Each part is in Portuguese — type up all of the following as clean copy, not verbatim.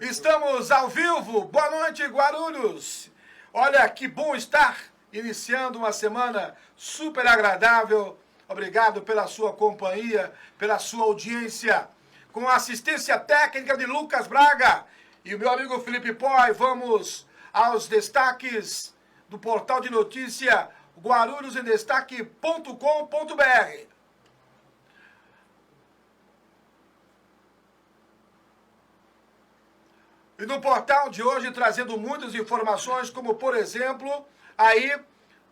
Estamos ao vivo. Boa noite, Guarulhos. Olha, que bom estar iniciando uma semana super agradável. Obrigado pela sua companhia, pela sua audiência. Com a assistência técnica de Lucas Braga e o meu amigo Felipe Poi, vamos aos destaques do portal de notícia guarulhosendestaque.com.br. E no portal de hoje trazendo muitas informações, como por exemplo, aí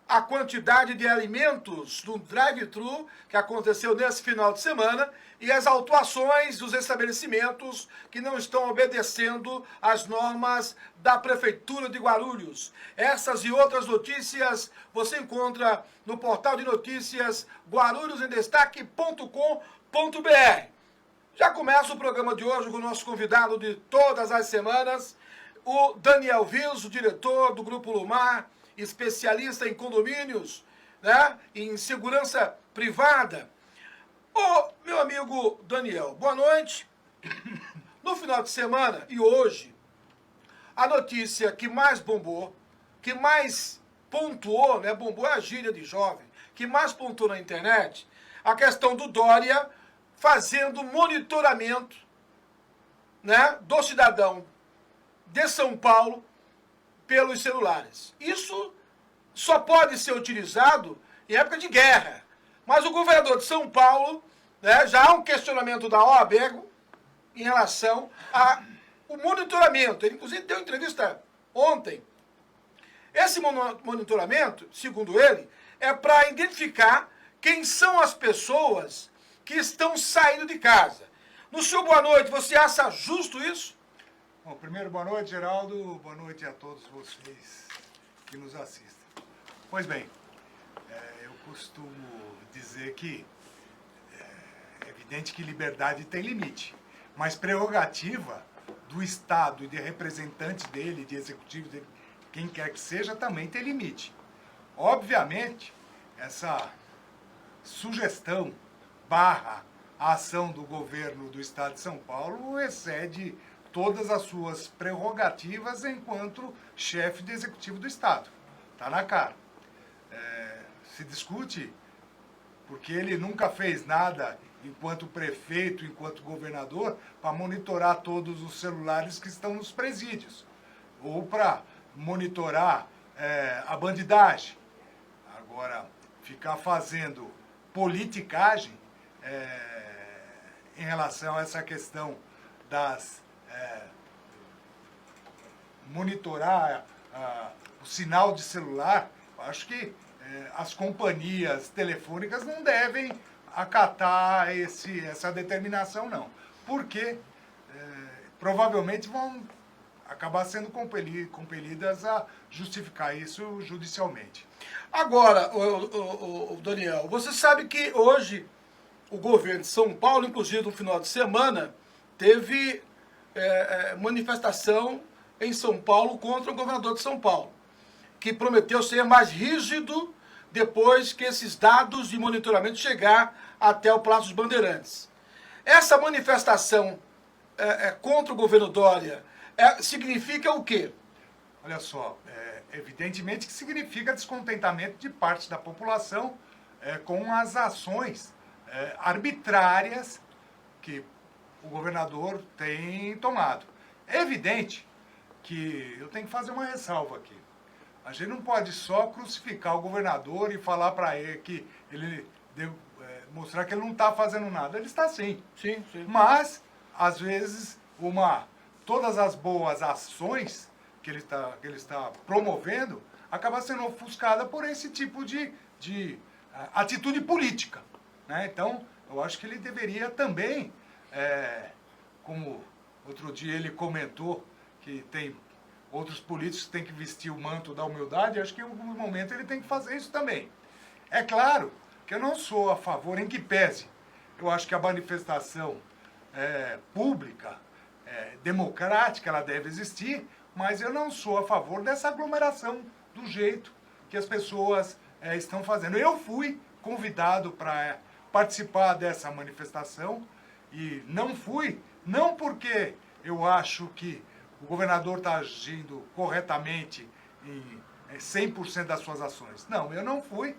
a quantidade de alimentos do drive-thru que aconteceu nesse final de semana e as autuações dos estabelecimentos que não estão obedecendo às normas da Prefeitura de Guarulhos. Essas e outras notícias você encontra no portal de notícias guarulhosendestaque.com.br. Já começa o programa de hoje com o nosso convidado de todas as semanas, o Daniel Viso, diretor do Grupo Lumar, especialista em condomínios, né, em segurança privada. Ô, meu amigo Daniel, boa noite. No final de semana e hoje, a notícia que mais bombou, que mais pontuou, né, bombou é a gíria de jovem, que mais pontuou na internet, a questão do Dória fazendo monitoramento, né, do cidadão de São Paulo pelos celulares. Isso só pode ser utilizado em época de guerra. Mas o governador de São Paulo, né, já há um questionamento da OAB em relação ao monitoramento. Ele, inclusive, deu entrevista ontem. Esse monitoramento, segundo ele, é para identificar quem são as pessoas que estão saindo de casa. No seu boa noite, você acha justo isso? Bom, primeiro, boa noite, Geraldo. Boa noite a todos vocês que nos assistem. Pois bem, eu costumo dizer que é evidente que liberdade tem limite, mas prerrogativa do Estado e de representante dele, de executivo dele, quem quer que seja, também tem limite. Obviamente, essa sugestão barra a ação do governo do Estado de São Paulo excede todas as suas prerrogativas enquanto chefe de executivo do Estado. Está na cara. Se discute porque ele nunca fez nada enquanto prefeito, enquanto governador, para monitorar todos os celulares que estão nos presídios. Ou para monitorar a bandidagem. Agora, ficar fazendo politicagem em relação a essa questão das monitorar o sinal de celular, acho que as companhias telefônicas não devem acatar essa determinação, não. Porque provavelmente vão acabar sendo compelidas a justificar isso judicialmente. Agora, Daniel, você sabe que hoje o governo de São Paulo, inclusive no final de semana, teve manifestação em São Paulo contra o governador de São Paulo, que prometeu ser mais rígido depois que esses dados de monitoramento chegar até o Palácio dos Bandeirantes. Essa manifestação contra o governo Dória significa o quê? Olha só, evidentemente que significa descontentamento de parte da população com as ações arbitrárias que o governador tem tomado. É evidente que eu tenho que fazer uma ressalva aqui. A gente não pode só crucificar o governador e falar para ele que ele mostrar que ele não está fazendo nada. Ele está sim. Sim. Mas, às vezes, todas as boas ações que ele está promovendo acaba sendo ofuscada por esse tipo de atitude política. Né? Então, eu acho que ele deveria também, como outro dia ele comentou, que tem outros políticos que têm que vestir o manto da humildade, acho que em algum momento ele tem que fazer isso também. É claro que eu não sou a favor, em que pese. Eu acho que a manifestação pública, democrática, ela deve existir, mas eu não sou a favor dessa aglomeração do jeito que as pessoas estão fazendo. Eu fui convidado para participar dessa manifestação e não fui, não porque eu acho que o governador está agindo corretamente em 100% das suas ações. Não, eu não fui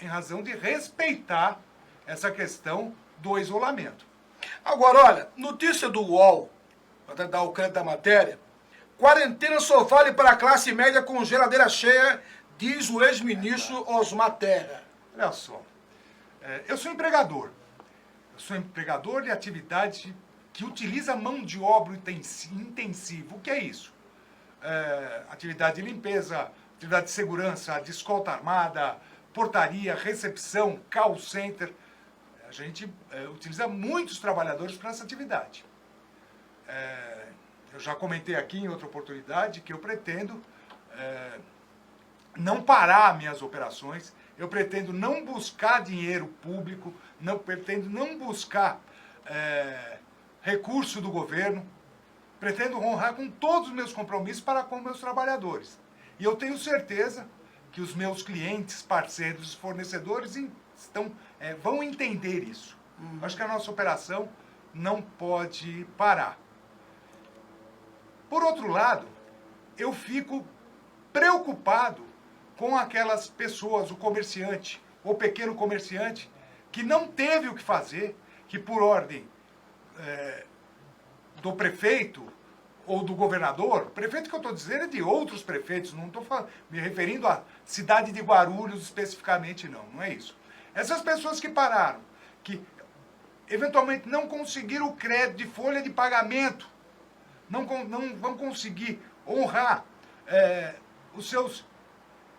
em razão de respeitar essa questão do isolamento. Agora, olha, notícia do UOL, para dar o crédito da matéria, quarentena só vale para a classe média com geladeira cheia, diz o ex-ministro Osmar Terra. Olha só, eu sou empregador. Eu sou empregador de atividade que utiliza mão de obra intensiva. O que é isso? Atividade de limpeza, atividade de segurança, de escolta armada, portaria, recepção, call center. A gente utiliza muitos trabalhadores para essa atividade. Eu já comentei aqui em outra oportunidade que eu pretendo não parar minhas operações, eu pretendo não buscar dinheiro público, pretendo não buscar recurso do governo, pretendo honrar com todos os meus compromissos para com meus trabalhadores. E eu tenho certeza que os meus clientes, parceiros, fornecedores vão entender isso. Acho que a nossa operação não pode parar. Por outro lado, eu fico preocupado com aquelas pessoas, o comerciante, o pequeno comerciante, que não teve o que fazer, que por ordem do prefeito ou do governador, prefeito que eu estou dizendo é de outros prefeitos, não estou me referindo à cidade de Guarulhos especificamente, não é isso. Essas pessoas que pararam, que eventualmente não conseguiram o crédito de folha de pagamento, não vão conseguir honrar os seus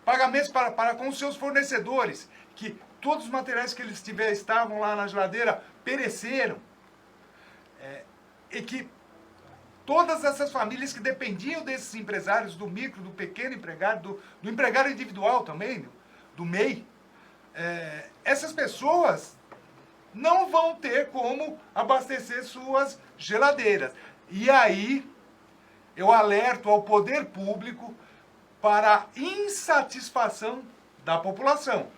pagamentos para com os seus fornecedores, que todos os materiais que eles estavam lá na geladeira pereceram, e que todas essas famílias que dependiam desses empresários, do micro, do pequeno empregado, do empregado individual também, do MEI, essas pessoas não vão ter como abastecer suas geladeiras. E aí, eu alerto ao poder público para a insatisfação da população.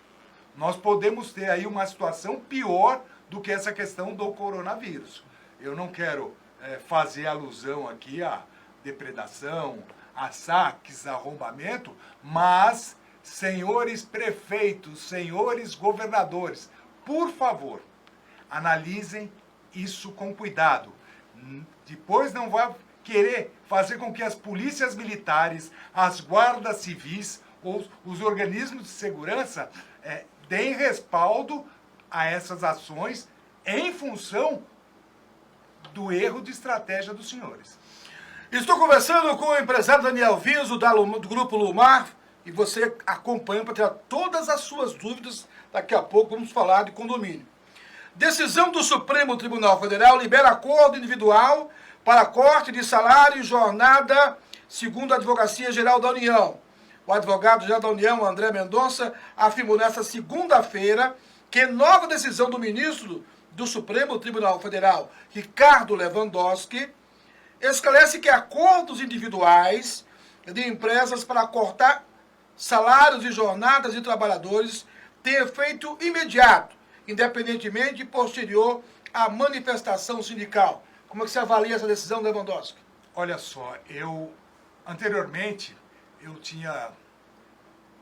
Nós podemos ter aí uma situação pior do que essa questão do coronavírus. Eu não quero fazer alusão aqui à depredação, a saques, a arrombamento, mas, senhores prefeitos, senhores governadores, por favor, analisem isso com cuidado. Depois não vai querer fazer com que as polícias militares, as guardas civis ou os organismos de segurança deem respaldo a essas ações em função do erro de estratégia dos senhores. Estou conversando com o empresário Daniel Viso, do Grupo Lumar, e você acompanha para tirar todas as suas dúvidas. Daqui a pouco vamos falar de condomínio. Decisão do Supremo Tribunal Federal libera acordo individual para corte de salário e jornada, segundo a Advocacia Geral da União. O advogado-geral da União, André Mendonça, afirmou nesta segunda-feira que nova decisão do ministro do Supremo Tribunal Federal, Ricardo Lewandowski, esclarece que acordos individuais de empresas para cortar salários e jornadas de trabalhadores têm efeito imediato, independentemente e posterior à manifestação sindical. Como é que você avalia essa decisão, Lewandowski? Olha só, anteriormente, eu tinha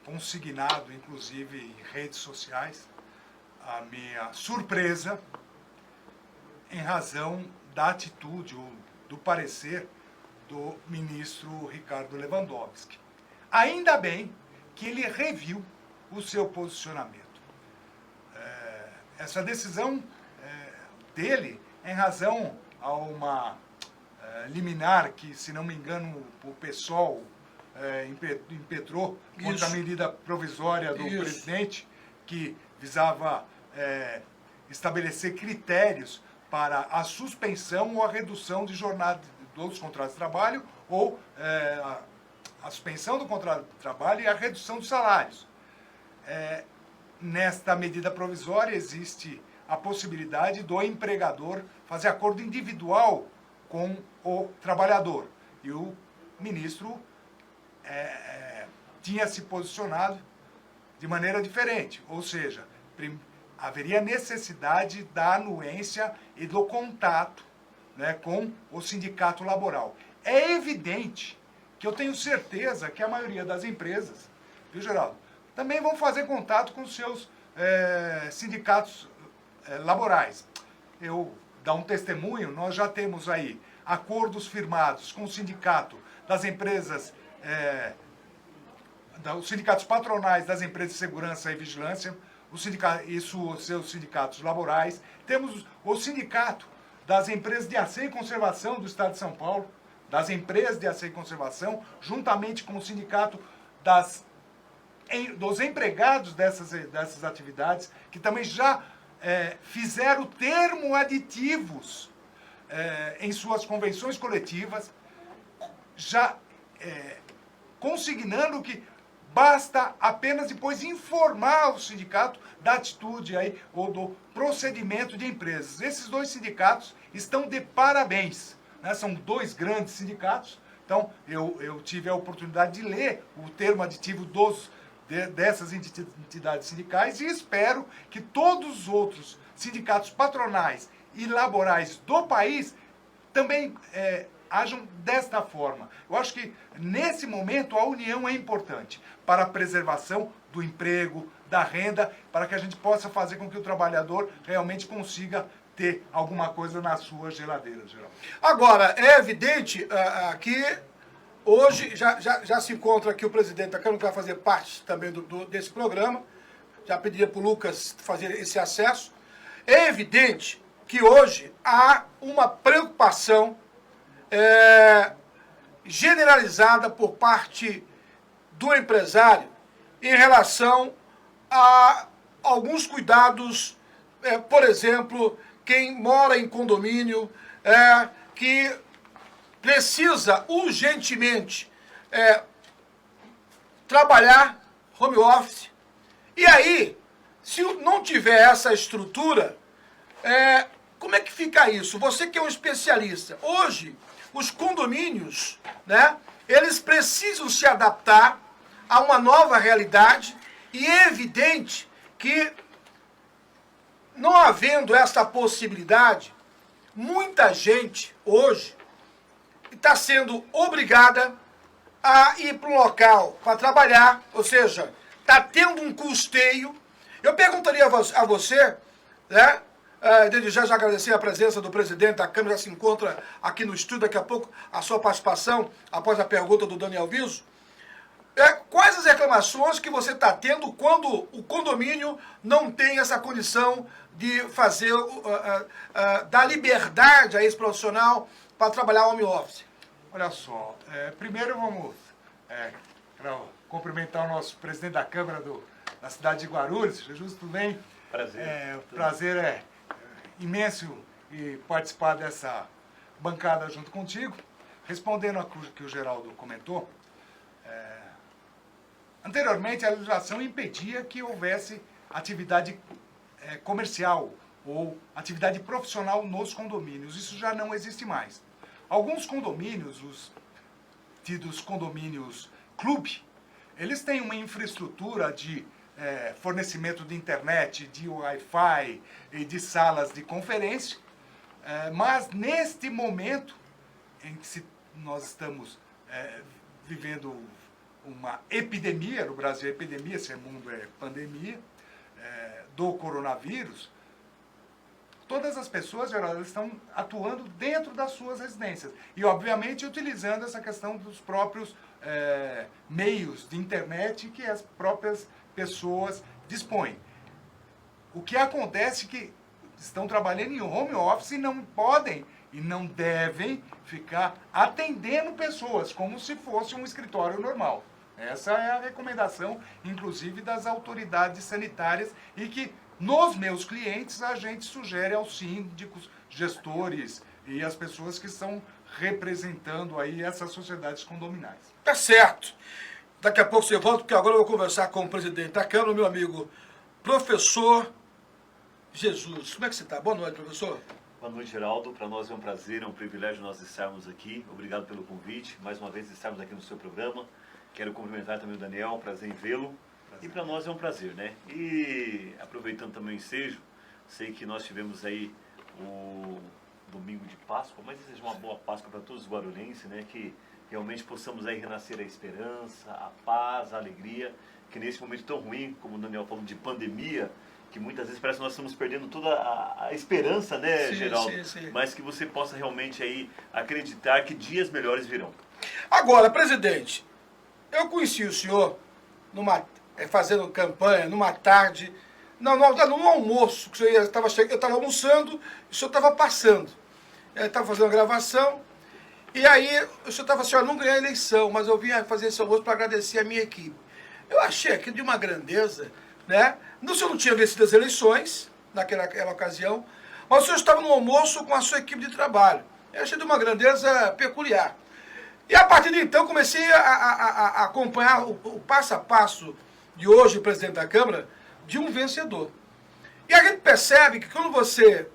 consignado, inclusive em redes sociais, a minha surpresa em razão da atitude ou do parecer do ministro Ricardo Lewandowski. Ainda bem que ele reviu o seu posicionamento. Essa decisão dele, em razão a uma liminar que, se não me engano, o PSOL impetrou contra a medida provisória do presidente, que visava estabelecer critérios para a suspensão ou a redução de jornada dos contratos de trabalho ou a suspensão do contrato de trabalho e a redução dos salários. Nesta medida provisória existe a possibilidade do empregador fazer acordo individual com o trabalhador. E o ministro tinha se posicionado de maneira diferente, ou seja, haveria necessidade da anuência e do contato, né, com o sindicato laboral. é evidente que eu tenho certeza que a maioria das empresas, viu, Geraldo, também vão fazer contato com os seus sindicatos laborais. Eu dar um testemunho, nós já temos aí acordos firmados com o sindicato das empresas, os sindicatos patronais das empresas de segurança e vigilância, seus sindicatos laborais. Temos o sindicato das empresas de aceio e conservação do Estado de São Paulo, das empresas de aceio e conservação, juntamente com o sindicato dos empregados dessas atividades, que também já fizeram termo aditivos em suas convenções coletivas, já consignando que basta apenas depois informar o sindicato da atitude aí, ou do procedimento de empresas. Esses dois sindicatos estão de parabéns, né? São dois grandes sindicatos. Então, eu tive a oportunidade de ler o termo aditivo dessas entidades sindicais e espero que todos os outros sindicatos patronais e laborais do país também ajam desta forma. Eu acho que, nesse momento, a união é importante para a preservação do emprego, da renda, para que a gente possa fazer com que o trabalhador realmente consiga ter alguma coisa na sua geladeira, Geraldo. Agora, é evidente que hoje já se encontra aqui o presidente da Câmara, que vai fazer parte também desse programa. Já pediria para o Lucas fazer esse acesso. É evidente que hoje há uma preocupação generalizada por parte do empresário em relação a alguns cuidados, por exemplo, quem mora em condomínio, que precisa urgentemente trabalhar home office. E aí, se não tiver essa estrutura, como é que fica isso? Você que é um especialista, hoje os condomínios, né, eles precisam se adaptar a uma nova realidade e é evidente que, não havendo essa possibilidade, muita gente hoje está sendo obrigada a ir para um local para trabalhar, ou seja, está tendo um custeio. Eu perguntaria a você, né? Desde já agradecer a presença do presidente da Câmara, já se encontra aqui no estúdio, daqui a pouco a sua participação, após a pergunta do Daniel Viso. Quais as reclamações que você está tendo quando o condomínio não tem essa condição de fazer, dar liberdade a esse profissional para trabalhar home office? Olha só, primeiro vamos cumprimentar o nosso presidente da Câmara da cidade de Guarulhos. Jesus, tudo bem? Prazer. Prazer é imenso participar dessa bancada junto contigo. Respondendo ao que o Geraldo comentou, anteriormente a legislação impedia que houvesse atividade comercial ou atividade profissional nos condomínios. Isso já não existe mais. Alguns condomínios, os tidos condomínios clube, eles têm uma infraestrutura de fornecimento de internet, de Wi-Fi e de salas de conferência, mas neste momento em que nós estamos vivendo uma epidemia, no Brasil é epidemia, esse mundo é pandemia, do coronavírus, todas as pessoas, elas estão atuando dentro das suas residências e, obviamente, utilizando essa questão dos próprios meios de internet que as próprias pessoas dispõem. O que acontece é que estão trabalhando em home office e não podem e não devem ficar atendendo pessoas como se fosse um escritório normal. Essa é a recomendação, inclusive, das autoridades sanitárias e que, nos meus clientes, a gente sugere aos síndicos, gestores e as pessoas que estão representando aí essas sociedades condominais. Tá certo. Daqui a pouco você volta, porque agora eu vou conversar com o presidente da Câmara, meu amigo professor Jesus. Como é que você está? Boa noite, professor. Boa noite, Geraldo. Para nós é um prazer, é um privilégio nós estarmos aqui. Obrigado pelo convite. Mais uma vez estarmos aqui no seu programa. Quero cumprimentar também o Daniel, é um prazer em vê-lo. E para nós é um prazer, né? E aproveitando também o ensejo, sei que nós tivemos aí domingo de Páscoa, mas desejo uma boa Páscoa para todos os guarulhenses, né? Que realmente possamos aí renascer a esperança, a paz, a alegria, que nesse momento tão ruim, como o Daniel falou, de pandemia, que muitas vezes parece que nós estamos perdendo toda a esperança, né, Sim, Geraldo? sim. Mas que você possa realmente aí acreditar que dias melhores virão. Agora, presidente, eu conheci o senhor fazendo campanha numa tarde, no almoço, que eu estava almoçando e o senhor estava passando. Ele estava fazendo uma gravação, e aí o senhor estava assim, ó, não ganhei a eleição, mas eu vim fazer esse almoço para agradecer a minha equipe. Eu achei aquilo de uma grandeza, né? O senhor não tinha vencido as eleições, naquela ocasião, mas o senhor estava no almoço com a sua equipe de trabalho. Eu achei de uma grandeza peculiar. E a partir de então comecei a acompanhar o passo a passo de hoje, o presidente da Câmara, de um vencedor. E a gente percebe que quando você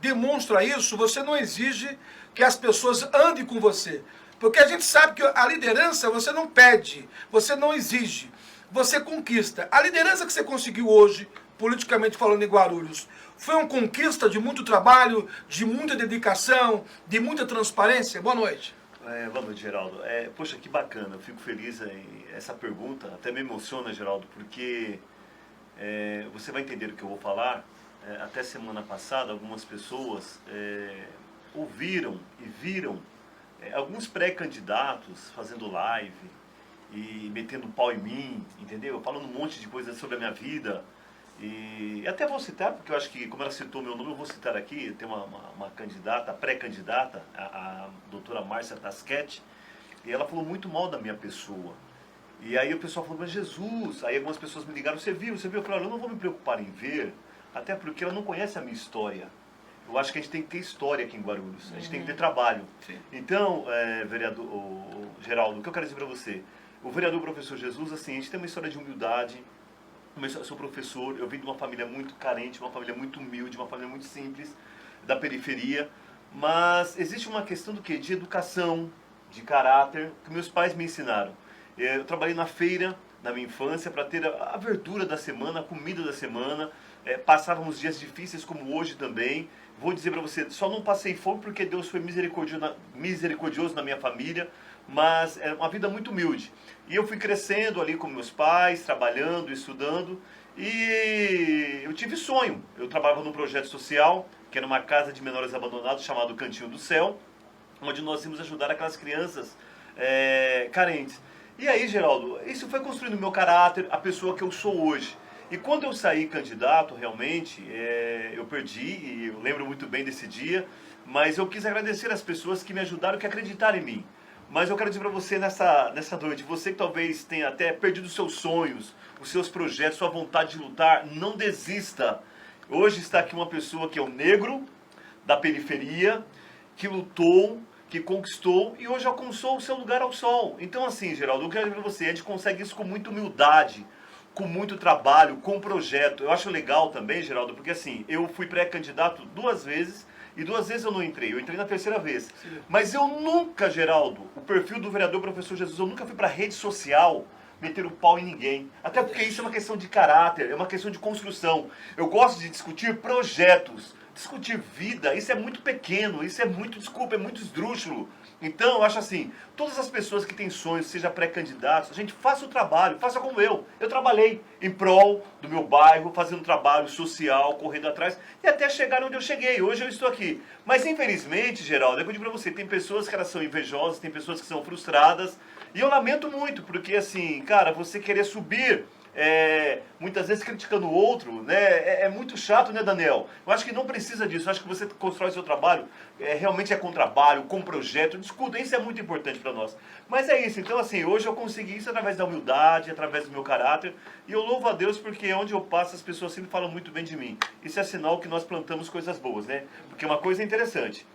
demonstra isso, você não exige que as pessoas andem com você. Porque a gente sabe que a liderança você não pede, você não exige, você conquista. A liderança que você conseguiu hoje, politicamente falando em Guarulhos, foi uma conquista de muito trabalho, de muita dedicação, de muita transparência? Boa noite. Boa noite, Geraldo. Poxa, que bacana, eu fico feliz em essa pergunta, até me emociona, Geraldo, porque você vai entender o que eu vou falar. Até semana passada, algumas pessoas ouviram e viram alguns pré-candidatos fazendo live e metendo pau em mim, entendeu? Falando um monte de coisas sobre a minha vida. E até vou citar, porque eu acho que, como ela citou meu nome, eu vou citar aqui. Tem uma candidata, pré-candidata, a doutora Márcia Tasquete, e ela falou muito mal da minha pessoa. E aí o pessoal falou, mas Jesus, aí algumas pessoas me ligaram, você viu? Eu falei, olha, eu não vou me preocupar em ver, até porque ela não conhece a minha história. Eu acho que a gente tem que ter história aqui em Guarulhos, a gente tem que ter trabalho. Sim. Então, vereador Geraldo, o que eu quero dizer para você? O vereador professor Jesus, assim, a gente tem uma história de humildade. Eu sou professor, eu vim de uma família muito carente, uma família muito humilde, uma família muito simples, da periferia. Mas existe uma questão do quê? De educação, de caráter, que meus pais me ensinaram. Eu trabalhei na feira, na minha infância, para ter a verdura da semana, a comida da semana. Passávamos dias difíceis como hoje também. Vou dizer para você, só não passei fome porque Deus foi misericordioso na minha família, mas é uma vida muito humilde. E eu fui crescendo ali com meus pais, trabalhando, estudando, e eu tive sonho. Eu trabalhava num projeto social, que era uma casa de menores abandonados, chamado Cantinho do Céu, onde nós íamos ajudar aquelas crianças carentes. E aí, Geraldo, isso foi construindo o meu caráter, a pessoa que eu sou hoje. E quando eu saí candidato, realmente, eu perdi, e eu lembro muito bem desse dia, mas eu quis agradecer as pessoas que me ajudaram, que acreditaram em mim. Mas eu quero dizer para você nessa noite, você que talvez tenha até perdido os seus sonhos, os seus projetos, sua vontade de lutar, não desista. Hoje está aqui uma pessoa que é um negro, da periferia, que lutou, que conquistou e hoje alcançou o seu lugar ao sol. Então assim, Geraldo, eu quero dizer para você, a gente consegue isso com muita humildade, com muito trabalho, com projeto. Eu acho legal também, Geraldo, porque assim, eu fui pré-candidato 2 vezes, e 2 vezes eu não entrei, eu entrei na 3ª vez. Sim. Mas eu nunca, Geraldo, o perfil do vereador professor Jesus, eu nunca fui para rede social meter o pau em ninguém. Até porque isso é uma questão de caráter, é uma questão de construção. Eu gosto de discutir projetos, discutir vida, isso é muito pequeno, isso é muito, desculpa, é muito esdrúxulo. Então, eu acho assim, todas as pessoas que têm sonhos, seja pré-candidatos, a gente faça o trabalho, faça como eu. Eu trabalhei em prol do meu bairro, fazendo trabalho social, correndo atrás, e até chegar onde eu cheguei. Hoje eu estou aqui. Mas, infelizmente, Geraldo, eu digo pra você, tem pessoas que elas são invejosas, tem pessoas que são frustradas, e eu lamento muito, porque assim, cara, você querer subir... muitas vezes criticando o outro, né? É muito chato, né, Daniel? Eu acho que não precisa disso. Eu acho que você constrói seu trabalho, realmente com trabalho, com projeto. Discuta, isso é muito importante para nós. Mas é isso. Então, assim, hoje eu consegui isso através da humildade, através do meu caráter. E eu louvo a Deus porque onde eu passo, as pessoas sempre falam muito bem de mim. Isso é sinal que nós plantamos coisas boas, né? Porque uma coisa interessante,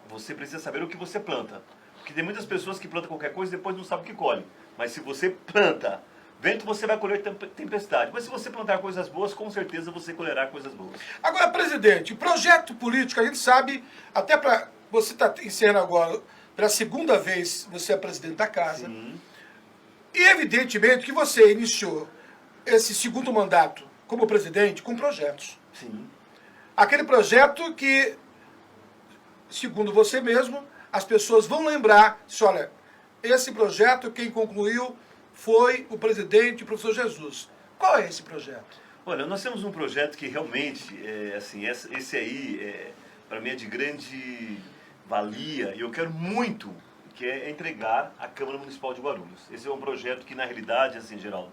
você precisa saber o que você planta. Porque tem muitas pessoas que plantam qualquer coisa e depois não sabem o que colhe. Mas se você planta vento, você vai colher tempestade. Mas se você plantar coisas boas, com certeza você colherá coisas boas. Agora, presidente, projeto político, a gente sabe, até para você está encerrando agora, pela 2ª vez você é presidente da casa. Sim. E evidentemente que você iniciou esse 2º mandato como presidente com projetos. Sim. Aquele projeto que segundo você mesmo, as pessoas vão lembrar, se olha, esse projeto quem concluiu foi o presidente, o professor Jesus. Qual é esse projeto? Olha, nós temos um projeto que realmente, assim, esse aí, para mim é de grande valia e eu quero muito, que é entregar a Câmara Municipal de Guarulhos. Esse é um projeto que, na realidade, assim, Geraldo,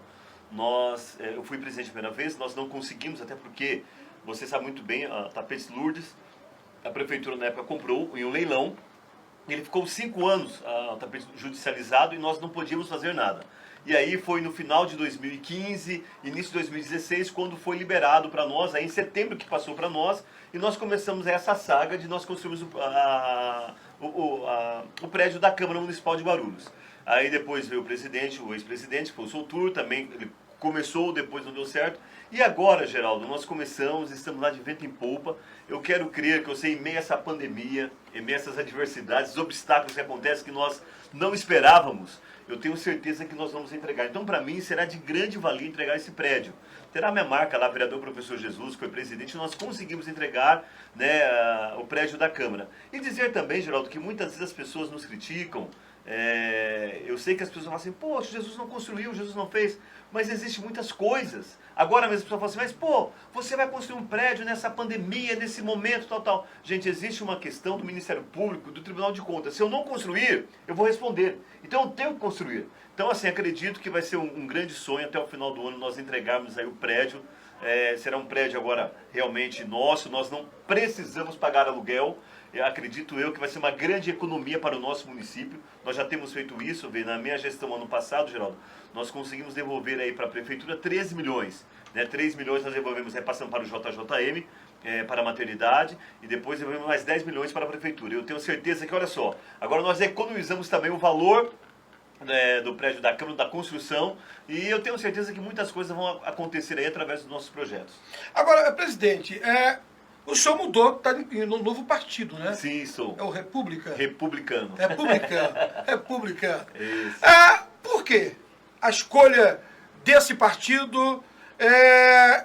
eu fui presidente a primeira vez, nós não conseguimos, até porque, você sabe muito bem, a Tapetes Lourdes, a prefeitura na época comprou em um leilão, ele ficou 5 anos a tapete judicializado e nós não podíamos fazer nada. E aí foi no final de 2015, início de 2016, quando foi liberado para nós, aí em setembro que passou para nós, e nós começamos essa saga de nós construirmos o prédio da Câmara Municipal de Guarulhos. Aí depois veio o presidente, o ex-presidente, que foi o Soutur, também ele começou, depois não deu certo. E agora, Geraldo, nós começamos, estamos lá de vento em polpa. Eu quero crer que eu sei, em meio a essa pandemia, em meio a essas adversidades, os obstáculos que acontecem que nós não esperávamos, eu tenho certeza que nós vamos entregar. Então, para mim, será de grande valia entregar esse prédio. Terá minha marca lá, vereador professor Jesus, que foi presidente, nós conseguimos entregar, né, o prédio da Câmara. E dizer também, Geraldo, que muitas vezes as pessoas nos criticam. Eu sei que as pessoas falam assim, poxa, Jesus não construiu, Jesus não fez, mas existem muitas coisas. Agora mesmo as pessoas falam assim, mas pô, você vai construir um prédio nessa pandemia, nesse momento, tal. Gente, existe uma questão do Ministério Público, do Tribunal de Contas. Se eu não construir, eu vou responder. Então eu tenho que construir. Então, assim, acredito que vai ser um grande sonho até o final do ano nós entregarmos aí o prédio. Será um prédio agora realmente nosso, nós não precisamos pagar aluguel. Acredito eu que vai ser uma grande economia para o nosso município. Nós já temos feito isso, na minha gestão ano passado, Geraldo, nós conseguimos devolver aí para a prefeitura 13 milhões. 3 milhões nós devolvemos repassando para o JJM, para a maternidade, e depois devolvemos mais 10 milhões para a prefeitura. Eu tenho certeza que, olha só, agora nós economizamos também o valor do prédio da Câmara, da construção, e eu tenho certeza que muitas coisas vão acontecer aí através dos nossos projetos. Agora, presidente, o senhor mudou, está em um novo partido, né? Sim, sou. É o República? Republicano. Republicano. Isso. Por quê? A escolha desse partido,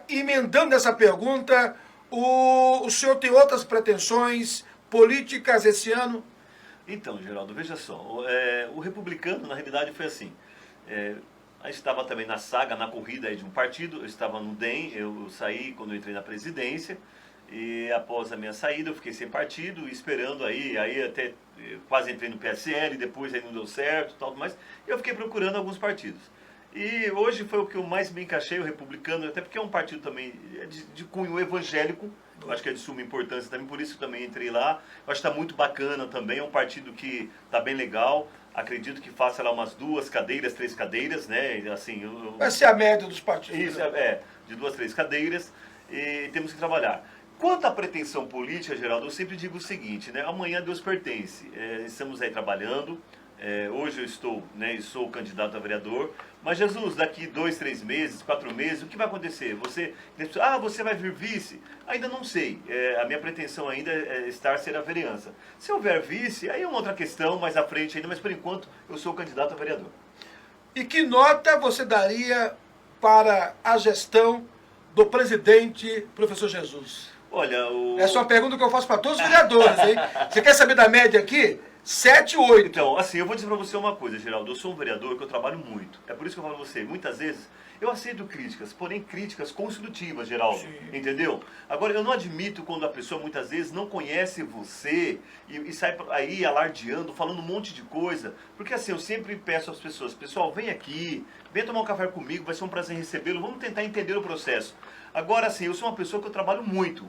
emendando essa pergunta, o senhor tem outras pretensões políticas esse ano? Então, Geraldo, veja só, o Republicano, na realidade, foi assim. A gente estava também na saga, na corrida aí de um partido, eu estava no DEM, eu saí quando eu entrei na presidência, e após a minha saída eu fiquei sem partido, esperando aí até quase entrei no PSL, depois aí não deu certo, tal, mas eu fiquei procurando alguns partidos. E hoje foi o que eu mais me encaixei, o Republicano, até porque é um partido também de cunho evangélico, eu acho que é de suma importância também, por isso que também entrei lá. Eu acho que está muito bacana também, é um partido que está bem legal, acredito que faça lá umas 2 cadeiras, 3 cadeiras, né, assim... Vai ser a média dos partidos. Isso, de 2, 3 cadeiras, e temos que trabalhar. Quanto à pretensão política, Geraldo, eu sempre digo o seguinte, né? Amanhã Deus pertence. Estamos aí trabalhando. Hoje eu estou, né, e sou candidato a vereador. Mas Jesus, daqui 2, 3 meses, 4 meses, o que vai acontecer? Você vai vir vice? Ainda não sei. A minha pretensão ainda é ser a vereança. Se houver vice, aí é uma outra questão mais à frente ainda, mas por enquanto eu sou candidato a vereador. E que nota você daria para a gestão do presidente professor Jesus? Olha, Essa é uma pergunta que eu faço para todos os vereadores, hein? Você quer saber da média aqui? 7, 8. Então, assim, eu vou dizer para você uma coisa, Geraldo. Eu sou um vereador que eu trabalho muito. É por isso que eu falo para você, muitas vezes eu aceito críticas, porém críticas construtivas, Geraldo. Sim. Entendeu? Agora, eu não admito quando a pessoa muitas vezes não conhece você e sai aí alardeando, falando um monte de coisa. Porque assim, eu sempre peço às pessoas, pessoal, vem aqui, vem tomar um café comigo, vai ser um prazer recebê-lo, vamos tentar entender o processo. Agora, assim, eu sou uma pessoa que eu trabalho muito.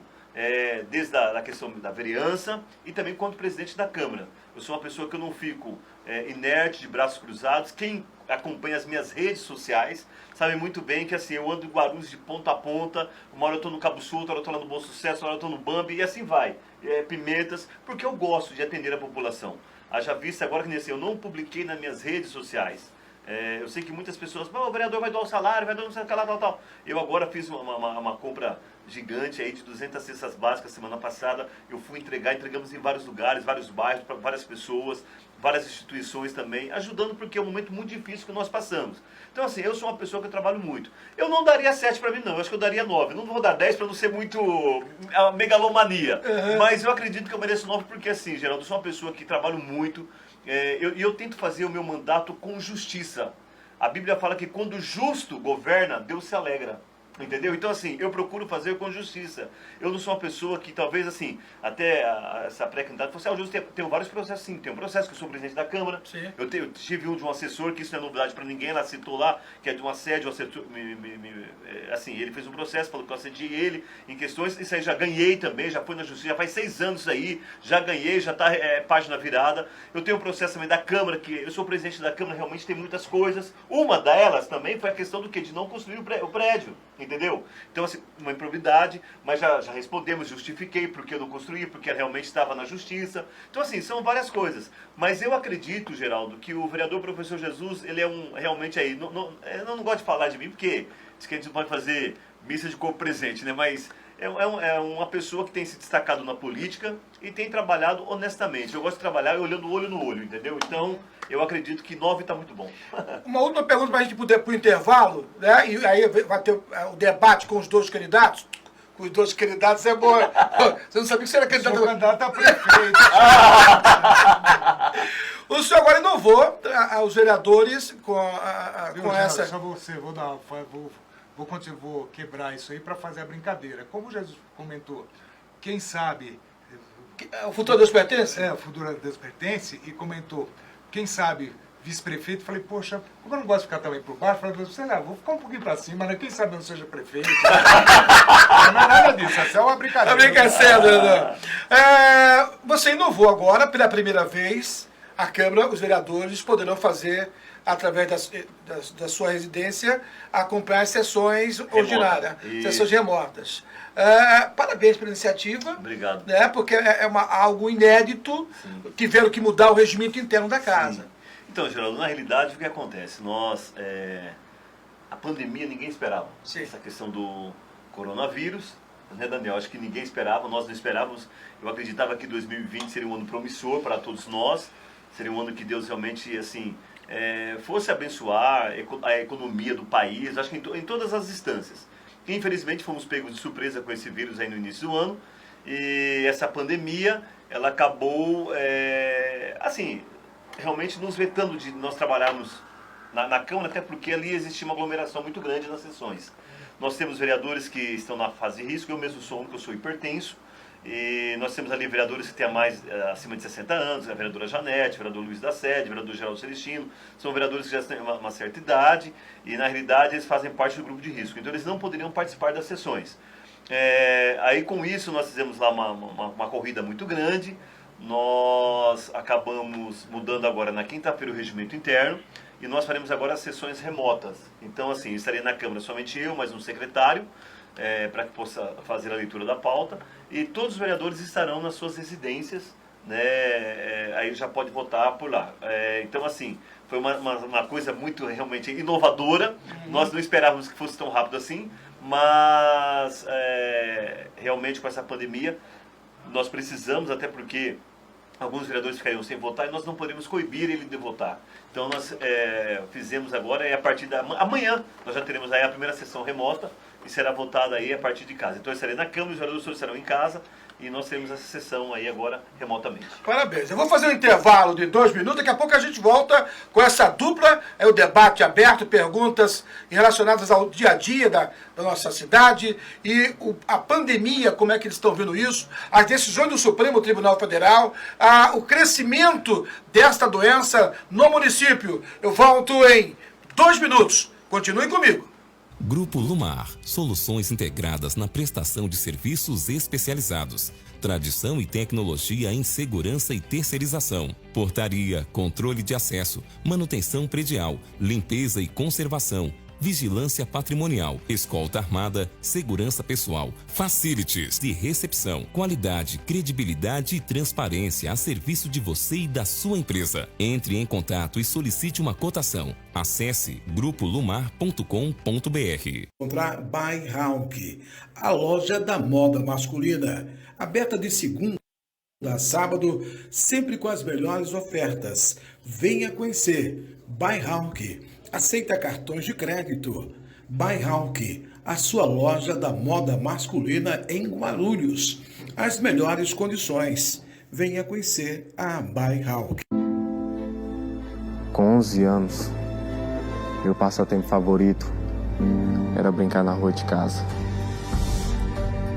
Desde a questão da vereança e também quanto presidente da Câmara. Eu sou uma pessoa que eu não fico inerte, de braços cruzados. Quem acompanha as minhas redes sociais sabe muito bem que assim, eu ando em Guarulhos de ponta a ponta, uma hora eu estou no Cabo Sul, outra hora eu estou lá no Bom Sucesso, outra hora eu estou no Bambi, e assim vai. Pimentas, porque eu gosto de atender a população. Haja vista agora que assim, eu não publiquei nas minhas redes sociais Eu sei que muitas pessoas, o vereador vai dar o salário, vai dar não sei o que lá, tal. Eu agora fiz uma compra gigante aí de 200 cestas básicas semana passada. Eu fui entregamos em vários lugares, vários bairros, para várias pessoas, várias instituições também, ajudando porque é um momento muito difícil que nós passamos. Então assim, eu sou uma pessoa que eu trabalho muito. Eu não daria 7 para mim não, eu acho que eu daria 9. Eu não vou dar 10 para não ser muito megalomania. Mas eu acredito que eu mereço 9 porque assim, Geraldo, eu sou uma pessoa que trabalho muito. Eu tento fazer o meu mandato com justiça. A Bíblia fala que quando o justo governa, Deus se alegra. Entendeu? Então, assim, eu procuro fazer com justiça. Eu não sou uma pessoa que, talvez, assim, até essa pré-candidata, fosse, eu tenho vários processos, sim. Tem um processo que eu sou presidente da Câmara. Sim. Eu tive um de um assessor, que isso não é novidade para ninguém, ela citou lá, que é de um assédio, assim, ele fez um processo, falou que eu assediei ele em questões, isso aí já ganhei também, já foi na justiça, já faz 6 anos aí, já ganhei, já está página virada. Eu tenho um processo também da Câmara, que eu sou presidente da Câmara, realmente tem muitas coisas. Uma delas também foi a questão do quê? De não construir o prédio. Entendeu? Então, assim, uma improbidade, mas já respondemos, justifiquei porque eu não construí, porque realmente estava na justiça. Então, assim, são várias coisas. Mas eu acredito, Geraldo, que o vereador professor Jesus, ele é realmente aí, eu não gosto de falar de mim, porque diz que a gente não pode fazer missa de corpo presente, né? Mas é uma pessoa que tem se destacado na política e tem trabalhado honestamente. Eu gosto de trabalhar olhando olho no olho, entendeu? Então, eu acredito que 9 está muito bom. Uma última pergunta para a gente poder para o intervalo, né? E aí vai ter o debate com os dois candidatos. Com os dois candidatos é bom. Você não sabia que você era candidato. Sou candidato a prefeito. O senhor agora inovou os vereadores com essa... Só você, vou quebrar isso aí para fazer a brincadeira. Como Jesus comentou, quem sabe... O futuro Deus pertence? O futuro Deus pertence, e comentou, quem sabe vice-prefeito. Falei, poxa, como eu não gosto de ficar também por baixo, falei, sei lá, vou ficar um pouquinho para cima, né? Quem sabe eu não seja prefeito. Não é nada disso, é só uma brincadeira. Você inovou agora, pela primeira vez, a Câmara, os vereadores poderão fazer, através da sua residência, acompanhar as sessões ordinárias, sessões remotas. Parabéns pela iniciativa. Obrigado. Né, porque algo inédito. Sim. Tiveram que mudar o regimento interno da casa. Sim. Então, Geraldo, na realidade, o que acontece? A pandemia ninguém esperava. Sim. Essa questão do coronavírus, né, Daniel? Acho que ninguém esperava, nós não esperávamos. Eu acreditava que 2020 seria um ano promissor para todos nós. Seria um ano que Deus realmente, assim, fosse abençoar a economia do país, acho que em todas as instâncias. Infelizmente fomos pegos de surpresa com esse vírus aí no início do ano, e essa pandemia, ela acabou, assim, realmente nos vetando de nós trabalharmos na Câmara, até porque ali existia uma aglomeração muito grande nas sessões. Nós temos vereadores que estão na fase de risco, eu mesmo sou um, que eu sou hipertenso, e nós temos ali vereadores que têm acima de 60 anos, a vereadora Janete, o vereador Luiz da Sede, o vereador Geraldo Celestino, são vereadores que já têm uma certa idade e, na realidade, eles fazem parte do grupo de risco, então eles não poderiam participar das sessões. Aí, com isso, nós fizemos lá uma corrida muito grande, nós acabamos mudando agora na quinta-feira o regimento interno e nós faremos agora as sessões remotas. Então, assim, estaria na Câmara somente eu, mais um secretário, para que possa fazer a leitura da pauta, e todos os vereadores estarão nas suas residências, né? Aí já pode votar por lá. Então, assim, foi uma coisa muito realmente inovadora. Nós não esperávamos que fosse tão rápido assim, mas realmente com essa pandemia nós precisamos, até porque alguns vereadores ficariam sem votar e nós não podemos coibir ele de votar. Então nós fizemos agora, e a partir amanhã nós já teremos aí a primeira sessão remota e será votada aí a partir de casa. Então eu estarei na Câmara, os vereadores estarão em casa e nós teremos essa sessão aí agora remotamente. Parabéns. Eu vou fazer um intervalo de 2 minutos, daqui a pouco a gente volta com essa dupla, o debate aberto, perguntas relacionadas ao dia a dia da nossa cidade e a pandemia, como é que eles estão vendo isso, as decisões do Supremo Tribunal Federal, o crescimento desta doença no município. Eu volto em 2 minutos. Continue comigo. Grupo Lumar, soluções integradas na prestação de serviços especializados. Tradição e tecnologia em segurança e terceirização. Portaria, controle de acesso, manutenção predial, limpeza e conservação. vigilância patrimonial, escolta armada, segurança pessoal, facilities de recepção, qualidade, credibilidade e transparência a serviço de você e da sua empresa. Entre em contato e solicite uma cotação. Acesse grupolumar.com.br. Encontrar By Hawk, a loja da moda masculina, aberta de segunda a sábado, sempre com as melhores ofertas. Venha conhecer By Hawk. Aceita cartões de crédito. By Hawk, a sua loja da moda masculina em Guarulhos. As melhores condições. Venha conhecer a By Hawk. Com 11 anos, meu passatempo favorito era brincar na rua de casa.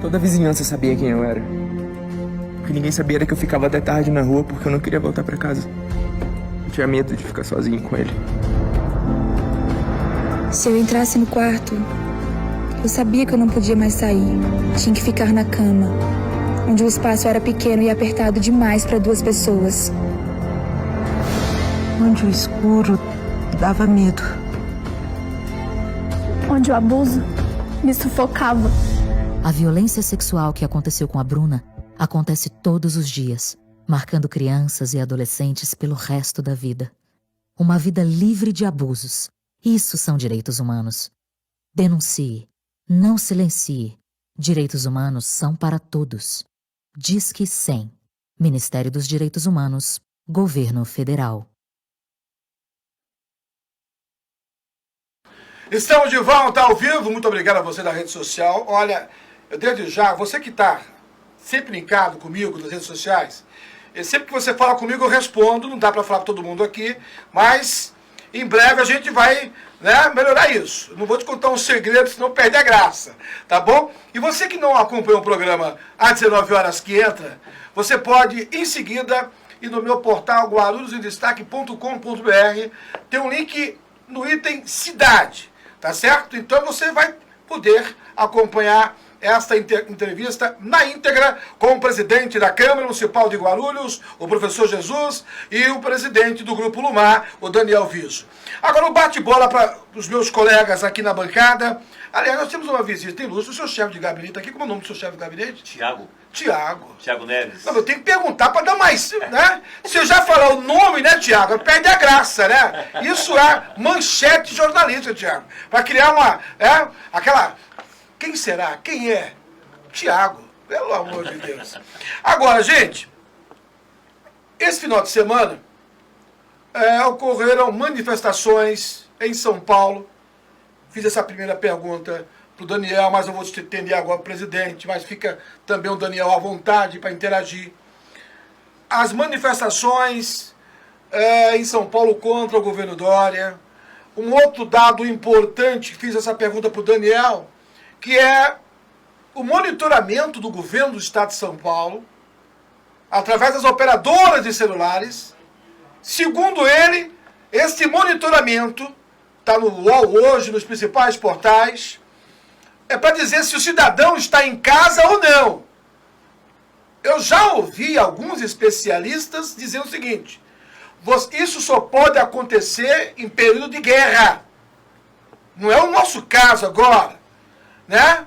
Toda a vizinhança sabia quem eu era. O que ninguém sabia era que eu ficava até tarde na rua porque eu não queria voltar pra casa. Eu tinha medo de ficar sozinho com ele. Se eu entrasse no quarto, eu sabia que eu não podia mais sair. Tinha que ficar na cama, onde o espaço era pequeno e apertado demais para 2 pessoas. Onde o escuro dava medo. Onde o abuso me sufocava. A violência sexual que aconteceu com a Bruna acontece todos os dias, marcando crianças e adolescentes pelo resto da vida. Uma vida livre de abusos. Isso são direitos humanos. Denuncie. Não silencie. Direitos humanos são para todos. Disque 100. Ministério dos Direitos Humanos. Governo Federal. Estamos de volta ao vivo. Muito obrigado a você da rede social. Olha, eu desde já, você que está sempre linkado comigo nas redes sociais, sempre que você fala comigo eu respondo, não dá para falar para todo mundo aqui, mas em breve a gente vai, né, melhorar isso. Não vou te contar um segredo, senão perde a graça, tá bom? E você que não acompanhou o programa às 19 horas que entra, você pode em seguida ir no meu portal guarulhosemdestaque.com.br, tem um link no item cidade, tá certo? Então você vai poder acompanhar esta entrevista na íntegra com o presidente da Câmara Municipal de Guarulhos, o professor Jesus, e o presidente do Grupo Lumar, o Daniel Viso. Agora o bate-bola para os meus colegas aqui na bancada. Aliás, nós temos uma visita ilustre, o seu chefe de gabinete aqui. Como é o nome do seu chefe de gabinete? Tiago Neves. Não, eu tenho que perguntar para dar mais, né? Se eu já falar o nome, né, Tiago, perde a graça, né? Isso é manchete jornalista, Tiago. Para criar uma, aquela... Quem será? Quem é? Tiago, pelo amor de Deus. Agora, gente, esse final de semana ocorreram manifestações em São Paulo. Fiz essa primeira pergunta para o Daniel, mas eu vou estender agora para o presidente, mas fica também o Daniel à vontade para interagir. As manifestações em São Paulo contra o governo Dória. Um outro dado importante, fiz essa pergunta para o Daniel, que é o monitoramento do governo do Estado de São Paulo, através das operadoras de celulares. Segundo ele, esse monitoramento, está no UOL hoje, nos principais portais, é para dizer se o cidadão está em casa ou não. Eu já ouvi alguns especialistas dizendo o seguinte: isso só pode acontecer em período de guerra. Não é o nosso caso agora. Né?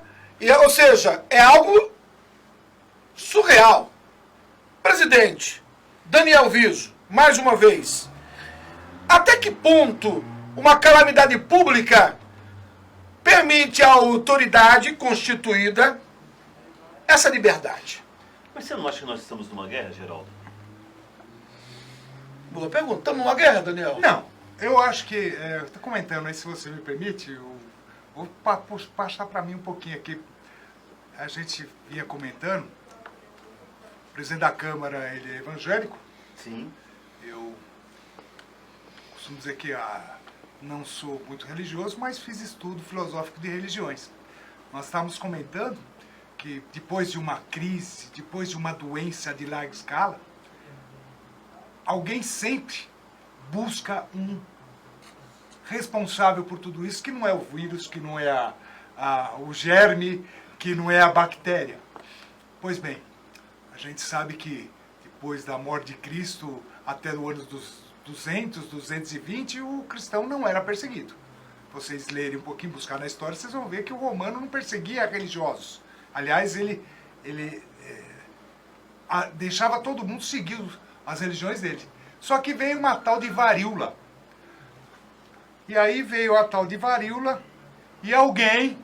Ou seja, é algo surreal. Presidente, Daniel Viso, mais uma vez, até que ponto uma calamidade pública permite à autoridade constituída essa liberdade? Mas você não acha que nós estamos numa guerra, Geraldo? Boa pergunta. Estamos numa guerra, Daniel? Não, eu acho que, estou comentando aí, se você me permite, vou passar para mim um pouquinho aqui. A gente vinha comentando, o presidente da Câmara, ele é evangélico. Sim. Eu costumo dizer que não sou muito religioso, mas fiz estudo filosófico de religiões. Nós estávamos comentando que depois de uma crise, depois de uma doença de larga escala, alguém sempre busca um responsável por tudo isso, que não é o vírus, que não é o germe, que não é a bactéria. Pois bem, a gente sabe que depois da morte de Cristo, até o ano dos 200, 220, o cristão não era perseguido. vocês lerem um pouquinho, buscar na história, vocês vão ver que o romano não perseguia religiosos. Aliás, ele deixava todo mundo seguir as religiões dele. Só que veio uma tal de varíola. E aí veio a tal de varíola e alguém,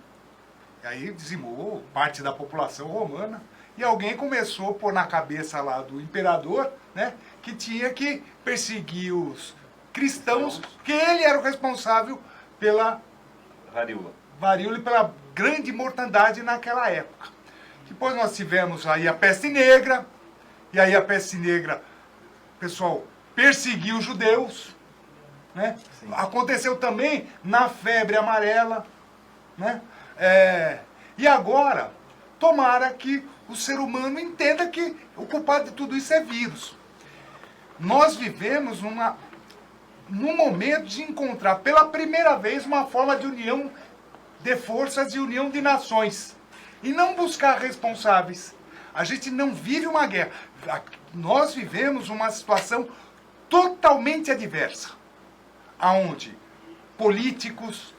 aí dizimou parte da população romana, e alguém começou a pôr na cabeça lá do imperador, né, que tinha que perseguir os cristãos, que ele era o responsável pela varíola e pela grande mortandade naquela época. Depois nós tivemos aí a peste negra, e aí a peste negra, pessoal, perseguiu os judeus, né? Aconteceu também na febre amarela, né? E agora, tomara que o ser humano entenda que o culpado de tudo isso é vírus. Nós vivemos num momento de encontrar pela primeira vez uma forma de união de forças e união de nações. E não buscar responsáveis. A gente não vive uma guerra. Nós vivemos uma situação totalmente adversa. Onde políticos,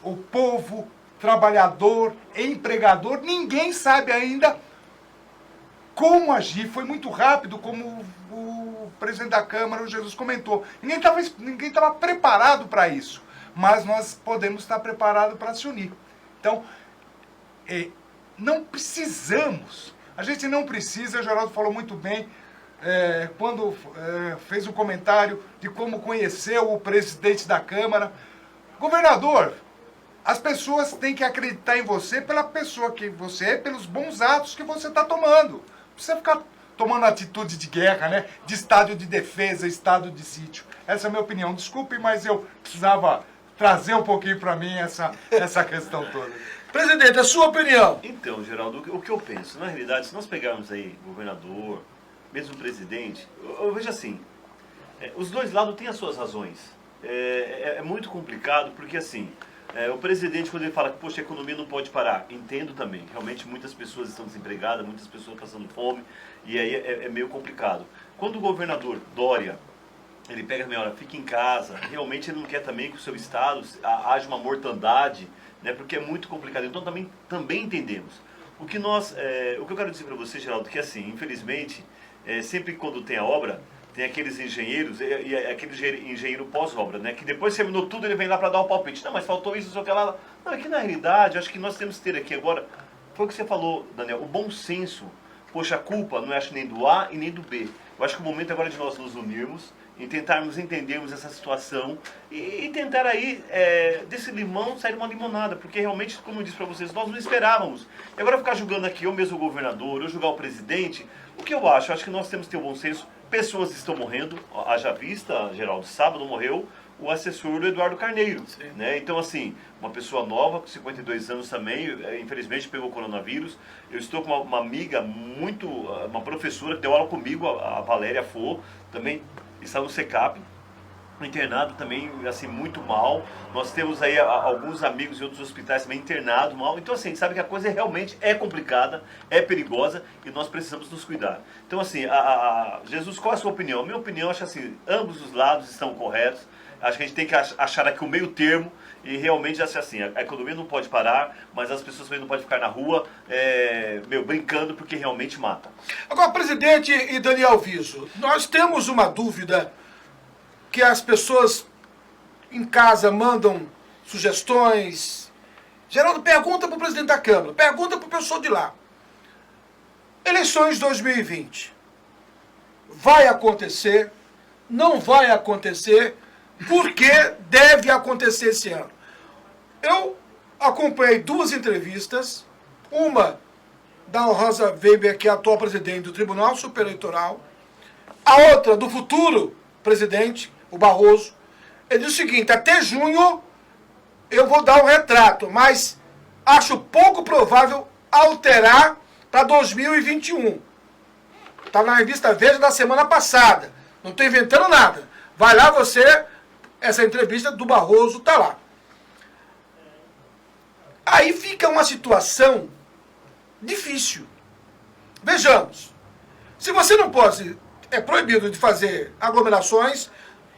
o povo, trabalhador, empregador, ninguém sabe ainda como agir. Foi muito rápido, como o presidente da Câmara, o Jesus, comentou. Ninguém estava preparado para isso. Mas nós podemos estar preparados para se unir. Então, não precisamos. A gente não precisa, o Geraldo falou muito bem, quando fez um comentário de como conheceu o presidente da Câmara. Governador, as pessoas têm que acreditar em você pela pessoa que você é, pelos bons atos que você está tomando. Não precisa ficar tomando atitude de guerra, né? De estado de defesa, estado de sítio. Essa é a minha opinião. Desculpe, mas eu precisava trazer um pouquinho para mim essa questão toda. Presidente, a sua opinião? Então, Geraldo, o que eu penso? Na realidade, se nós pegarmos aí governador, mesmo presidente, eu vejo assim, os dois lados têm as suas razões. É muito complicado, porque assim, o presidente, quando ele fala que, poxa, a economia não pode parar, entendo também. Realmente, muitas pessoas estão desempregadas, muitas pessoas passando fome, e aí é meio complicado. Quando o governador Dória, ele pega a meia hora, fica em casa, realmente ele não quer também que o seu estado haja uma mortandade, né, porque é muito complicado. Então também entendemos. O que eu quero dizer para você, Geraldo, que assim, infelizmente, sempre quando tem a obra, tem aqueles engenheiros, e aquele engenheiro pós-obra, né, que depois que terminou tudo, ele vem lá para dar o palpite. Não, mas faltou isso, só que lá. Não, é que na realidade, eu acho que nós temos que ter aqui agora, foi o que você falou, Daniel, o bom senso. Poxa, a culpa não é acho nem do A e nem do B. Eu acho que o momento agora é de nós nos unirmos, em tentarmos entendermos essa situação e tentar aí, desse limão, sair uma limonada, porque realmente, como eu disse para vocês, nós não esperávamos. E agora ficar julgando aqui, eu mesmo o governador, eu julgar o presidente, o que eu acho que nós temos que ter o bom senso. Pessoas estão morrendo, haja vista, Geraldo, sábado morreu o assessor do Eduardo Carneiro, né? Então assim, uma pessoa nova, com 52 anos também, infelizmente pegou coronavírus. Eu estou com uma amiga uma professora que deu aula comigo, a Valéria Fô, também está no SECAP, internado também, assim, muito mal. Nós temos aí alguns amigos em outros hospitais também internados mal. Então, assim, a gente sabe que a coisa realmente é complicada, é perigosa e nós precisamos nos cuidar. Então, assim, Jesus, qual é a sua opinião? A minha opinião, acho assim, ambos os lados estão corretos. Acho que a gente tem que achar aqui o meio termo e realmente, assim, a economia não pode parar, mas as pessoas também não podem ficar na rua, brincando, porque realmente mata. Agora, presidente e Daniel Viso, nós temos uma dúvida que as pessoas em casa mandam sugestões. Geraldo, pergunta para o presidente da Câmara, pergunta para o pessoal de lá. Eleições 2020. Vai acontecer? Não vai acontecer? Por que deve acontecer esse ano? Eu acompanhei duas entrevistas, uma da Rosa Weber, que é a atual presidente do Tribunal Superior Eleitoral, a outra do futuro presidente, o Barroso. Ele diz o seguinte: até junho eu vou dar um retrato, mas acho pouco provável alterar para 2021. Está na revista Veja da semana passada. Não estou inventando nada. Vai lá você, essa entrevista do Barroso está lá. Aí fica uma situação difícil. Vejamos. Se você não pode, é proibido de fazer aglomerações,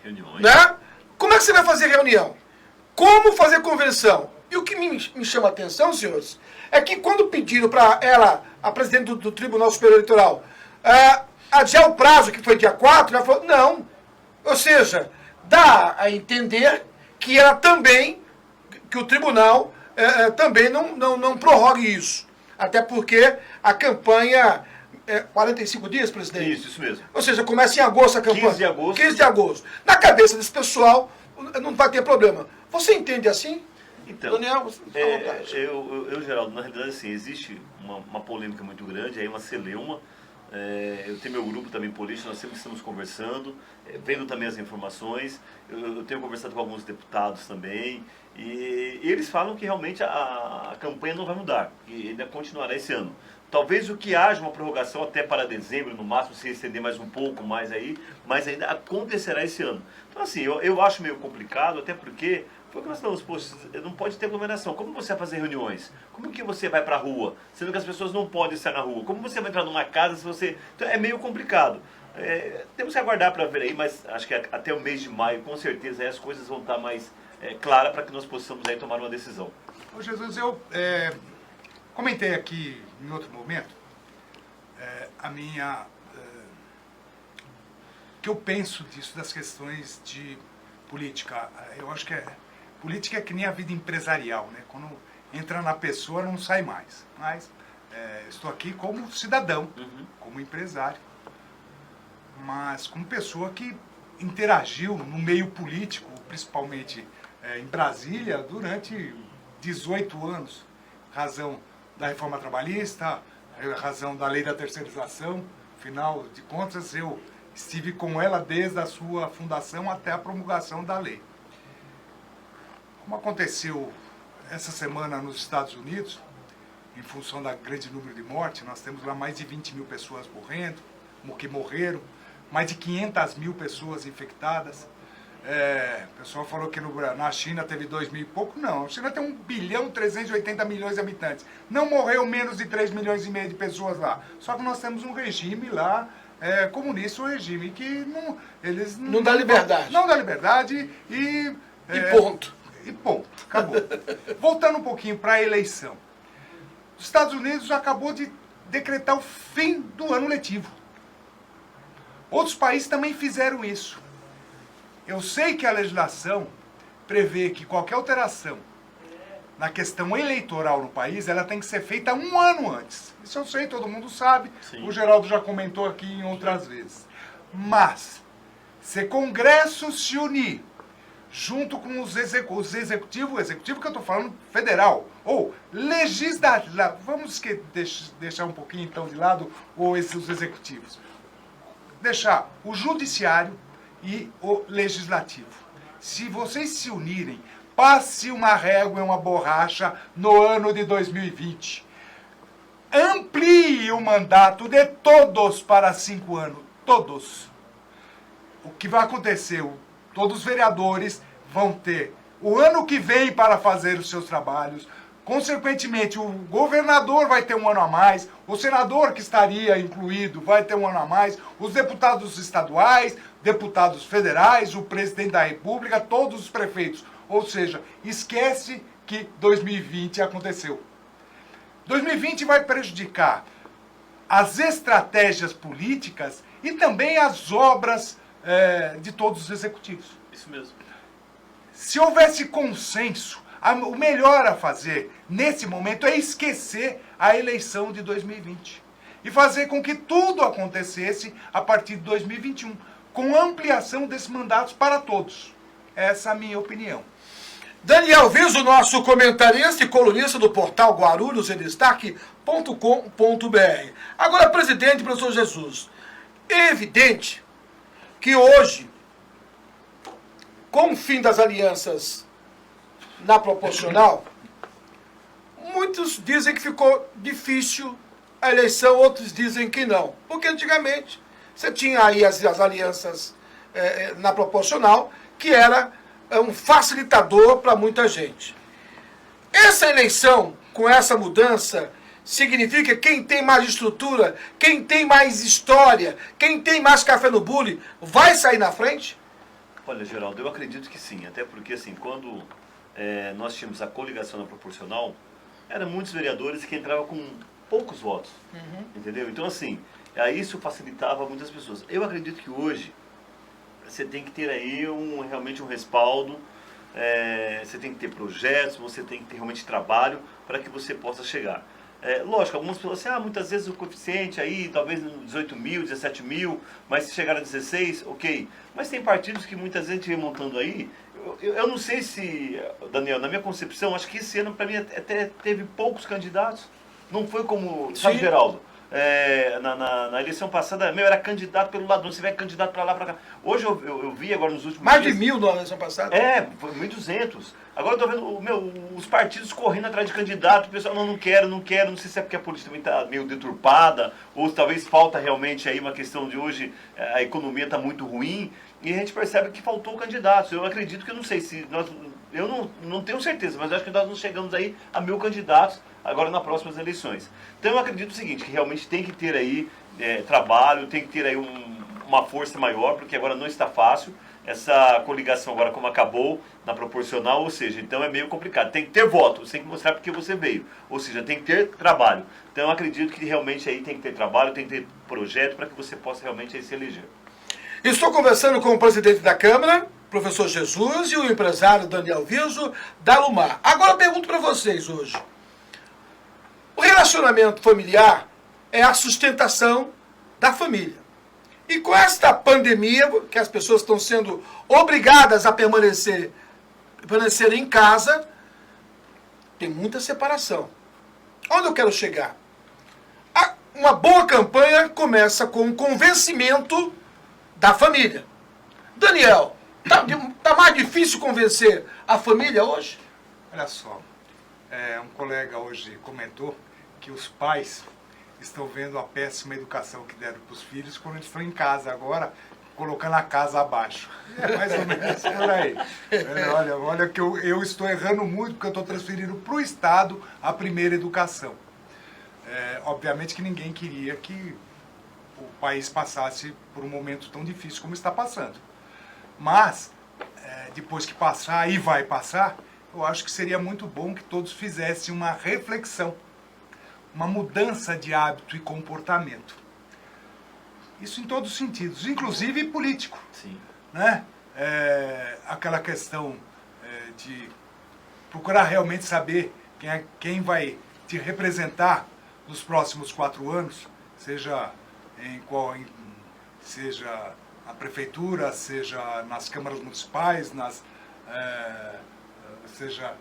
reuniões, né? Como é que você vai fazer reunião? como fazer convenção. E o que me chama a atenção, senhores, é que quando pediram para ela, a presidente do Tribunal Superior Eleitoral, adiar o prazo, que foi dia 4, ela falou, não. Ou seja, dá a entender que ela também, que o tribunal também não prorrogue isso. Até porque a campanha... 45 dias, presidente? Isso mesmo. Ou seja, começa em agosto a campanha. 15 de agosto. 15 de agosto. Na cabeça desse pessoal, não vai ter problema. Você entende assim? Então, Daniel, você eu, Geraldo, na realidade, assim, existe uma polêmica muito grande, aí uma celeuma. Eu tenho meu grupo também político, nós sempre estamos conversando, vendo também as informações. Eu tenho conversado com alguns deputados também, e eles falam que realmente a campanha não vai mudar, que ainda continuará esse ano. Talvez o que haja uma prorrogação até para dezembro, no máximo se estender mais um pouco mais aí, mas ainda acontecerá esse ano. Então assim, eu acho meio complicado, até porque, foi o que nós falamos, poxa, não pode ter aglomeração. Como você vai fazer reuniões? Como que você vai para a rua? Sendo que as pessoas não podem estar na rua. Como você vai entrar numa casa se você... Então é meio complicado. Temos que aguardar para ver aí, mas acho que até o mês de maio, com certeza, aí as coisas vão estar mais claras para que nós possamos aí tomar uma decisão. Ô Jesus, eu comentei aqui em outro momento que eu penso disso, das questões de política. Eu acho que política é que nem a vida empresarial, né? Quando entra na pessoa não sai mais. Mas estou aqui como cidadão, como empresário, mas como pessoa que interagiu no meio político, principalmente em Brasília, durante 18 anos, razão da reforma trabalhista, razão da lei da terceirização. Afinal de contas, eu estive com ela desde a sua fundação até a promulgação da lei. Como aconteceu essa semana nos Estados Unidos, em função da grande número de mortes, nós temos lá mais de 20 mil pessoas que morreram, mais de 500 mil pessoas infectadas. O pessoal falou que na China teve 2 mil e pouco. Não, a China tem 1.380 bilhões de habitantes. Não morreu menos de 3 milhões e meio de pessoas lá. Só que nós temos um regime lá, comunista, um regime que eles não dá liberdade. Não dá liberdade e ponto. E ponto, acabou. Voltando um pouquinho para a eleição. Os Estados Unidos acabou de decretar o fim do ano letivo. Outros países também fizeram isso. Eu sei que a legislação prevê que qualquer alteração na questão eleitoral no país, ela tem que ser feita 1 ano antes. Isso eu sei, todo mundo sabe. Sim. O Geraldo já comentou aqui em outras vezes. Mas, se Congresso se unir junto com os executivo que eu estou falando federal, ou legislativo, vamos deixar um pouquinho então de lado os executivos. Deixar o judiciário e o legislativo. Se vocês se unirem, passe uma régua e uma borracha no ano de 2020. Amplie o mandato de todos para 5 anos. Todos. O que vai acontecer? Todos os vereadores vão ter o ano que vem para fazer os seus trabalhos. Consequentemente, o governador vai ter 1 ano a mais, o senador que estaria incluído vai ter 1 ano a mais, os deputados estaduais, deputados federais, o presidente da República, todos os prefeitos. Ou seja, esquece que 2020 aconteceu. 2020 vai prejudicar as estratégias políticas e também as obras de todos os executivos. Isso mesmo. Se houvesse consenso, o melhor a fazer nesse momento é esquecer a eleição de 2020 e fazer com que tudo acontecesse a partir de 2021, com ampliação desses mandatos para todos. Essa é a minha opinião. Daniel Viso, nosso comentarista e colunista do portal guarulhosemdestaque.com.br. Agora, presidente, professor Jesus, é evidente que hoje, com o fim das alianças na proporcional, muitos dizem que ficou difícil a eleição, outros dizem que não. Porque antigamente você tinha aí as alianças na proporcional, que era um facilitador para muita gente. Essa eleição, com essa mudança, significa que quem tem mais estrutura, quem tem mais história, quem tem mais café no bule, vai sair na frente? Olha, Geraldo, eu acredito que sim, até porque assim, quando nós tínhamos a coligação na proporcional, eram muitos vereadores que entravam com poucos votos, entendeu? Então, assim, isso facilitava muitas pessoas. Eu acredito que hoje você tem que ter aí realmente um respaldo, você tem que ter projetos, você tem que ter realmente trabalho para que você possa chegar. Lógico, algumas pessoas assim, muitas vezes o coeficiente aí, talvez 18 mil, 17 mil, mas se chegar a 16, ok. Mas tem partidos que muitas vezes a gente vem montando aí, eu não sei se, Daniel, na minha concepção, acho que esse ano para mim até teve poucos candidatos. Não foi como, sabe, Geraldo? Na eleição passada, era candidato pelo lado, você vai candidato para lá, para cá. Hoje eu vi agora nos últimos mais dias... de 1.000 na eleição passada? Foi 1.200. Agora eu tô vendo os partidos correndo atrás de candidato, o pessoal não quero, não sei se é porque a política também está meio deturpada, ou talvez falta realmente aí uma questão de hoje, a economia está muito ruim, e a gente percebe que faltou candidatos. Eu acredito que eu não sei se eu não tenho certeza, mas acho que nós não chegamos aí a 1.000 candidatos agora nas próximas eleições. Então eu acredito o seguinte, que realmente tem que ter aí trabalho, tem que ter aí uma força maior, porque agora não está fácil. Essa coligação agora como acabou na proporcional, ou seja, então é meio complicado. Tem que ter voto, você tem que mostrar porque você veio. Ou seja, tem que ter trabalho. Então eu acredito que realmente aí tem que ter trabalho, tem que ter projeto para que você possa realmente aí se eleger. Estou conversando com o presidente da Câmara, professor Jesus, e o empresário Daniel Vilso, da Lumar. Agora eu pergunto para vocês hoje. O relacionamento familiar é a sustentação da família. E com esta pandemia, que as pessoas estão sendo obrigadas a permanecer em casa, tem muita separação. Onde eu quero chegar? Uma boa campanha começa com o convencimento da família. Daniel, tá mais difícil convencer a família hoje? Olha só, um colega hoje comentou que os pais estão vendo a péssima educação que deram para os filhos quando eles estão em casa agora, colocando a casa abaixo. É mais ou menos por aí. Olha que eu estou errando muito porque eu estou transferindo para o Estado a primeira educação. Obviamente que ninguém queria que o país passasse por um momento tão difícil como está passando. Mas, depois que passar, e vai passar, eu acho que seria muito bom que todos fizessem uma reflexão, uma mudança de hábito e comportamento. Isso em todos os sentidos, inclusive político. Sim. Né? Aquela questão de procurar realmente saber quem vai te representar nos próximos 4 anos, seja seja na prefeitura, seja nas câmaras municipais, seja